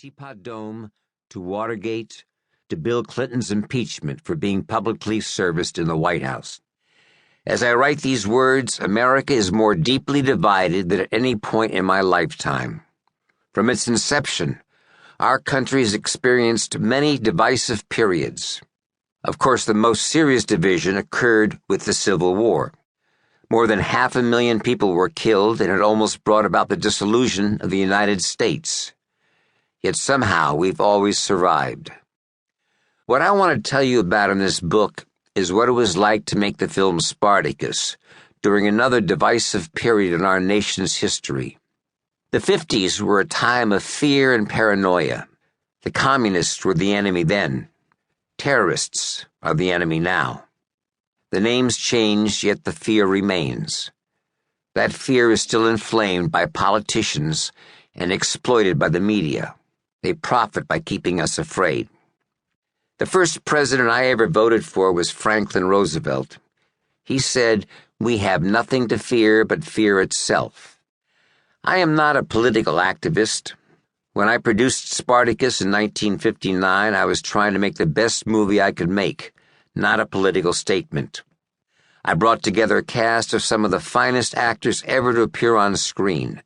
Teapot Dome, to Watergate, to Bill Clinton's impeachment for being publicly serviced in the White House. As I write these words, America is more deeply divided than at any point in my lifetime. From its inception, our country has experienced many divisive periods. Of course, the most serious division occurred with the Civil War. More than 500,000 people were killed, and it almost brought about the dissolution of the United States. Yet somehow we've always survived. What I want to tell you about in this book is what it was like to make the film Spartacus during another divisive period in our nation's history. The 50s were a time of fear and paranoia. The communists were the enemy then. Terrorists are the enemy now. The names changed, yet the fear remains. That fear is still inflamed by politicians and exploited by the media. They profit by keeping us afraid. The first president I ever voted for was Franklin Roosevelt. He said, "We have nothing to fear but fear itself." I am not a political activist. When I produced Spartacus in 1959, I was trying to make the best movie I could make, not a political statement. I brought together a cast of some of the finest actors ever to appear on screen: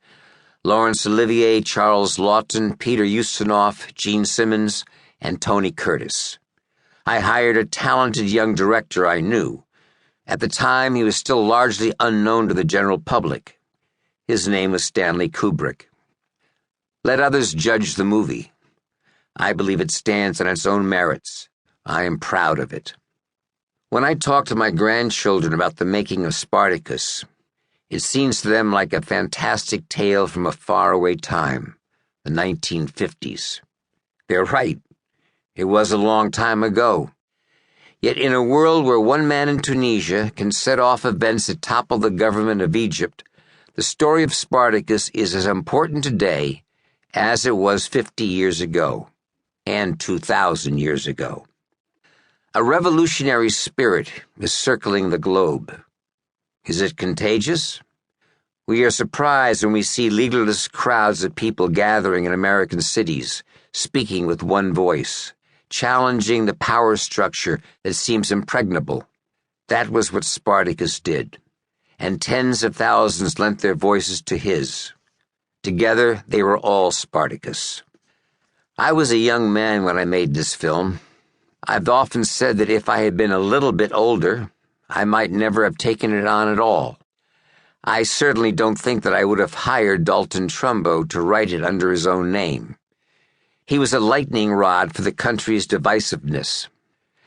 Laurence Olivier, Charles Laughton, Peter Ustinov, Gene Simmons, and Tony Curtis. I hired a talented young director I knew. At the time, he was still largely unknown to the general public. His name was Stanley Kubrick. Let others judge the movie. I believe it stands on its own merits. I am proud of it. When I talk to my grandchildren about the making of Spartacus, it seems to them like a fantastic tale from a faraway time, the 1950s. They're right. It was a long time ago. Yet in a world where one man in Tunisia can set off events that topple the government of Egypt, the story of Spartacus is as important today as it was 50 years ago, and 2,000 years ago. A revolutionary spirit is circling the globe. Is it contagious? We are surprised when we see leaderless crowds of people gathering in American cities, speaking with one voice, challenging the power structure that seems impregnable. That was what Spartacus did, and tens of thousands lent their voices to his. Together, they were all Spartacus. I was a young man when I made this film. I've often said that if I had been a little bit older, I might never have taken it on at all. I certainly don't think that I would have hired Dalton Trumbo to write it under his own name. He was a lightning rod for the country's divisiveness.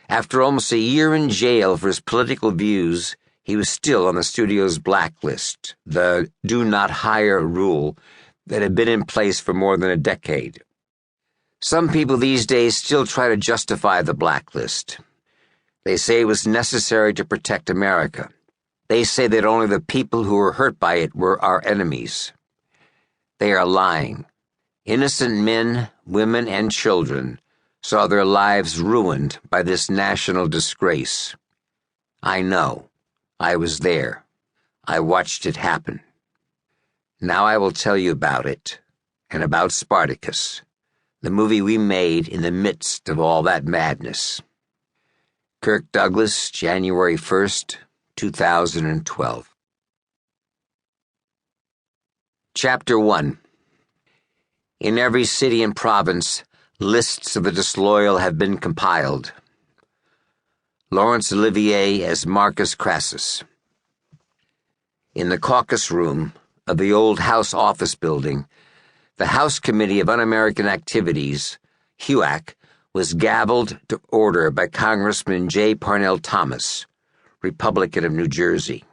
After almost a year in jail for his political views, he was still on the studio's blacklist, the do not hire rule that had been in place for more than a decade. Some people these days still try to justify the blacklist. They say it was necessary to protect America. They say that only the people who were hurt by it were our enemies. They are lying. Innocent men, women, and children saw their lives ruined by this national disgrace. I know. I was there. I watched it happen. Now I will tell you about it, and about Spartacus, the movie we made in the midst of all that madness. Kirk Douglas, January 1st, 2012. Chapter 1. In every city and province, lists of the disloyal have been compiled. Laurence Olivier as Marcus Crassus. In the caucus room of the old House office building, the House Committee of Un-American Activities, HUAC, was gavelled to order by Congressman J. Parnell Thomas, Republican of New Jersey.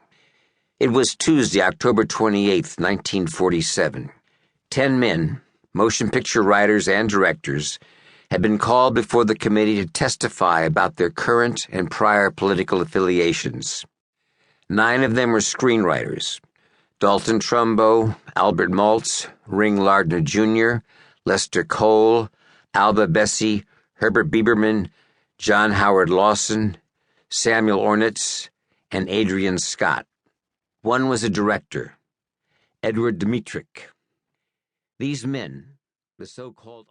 It was Tuesday, October 28, 1947. 10 men, motion picture writers and directors, had been called before the committee to testify about their current and prior political affiliations. 9 of them were screenwriters: Dalton Trumbo, Albert Maltz, Ring Lardner Jr., Lester Cole, Alba Bessie, Herbert Bieberman, John Howard Lawson, Samuel Ornitz, and Adrian Scott. One was a director, Edward Dmytryk. These men, the so-called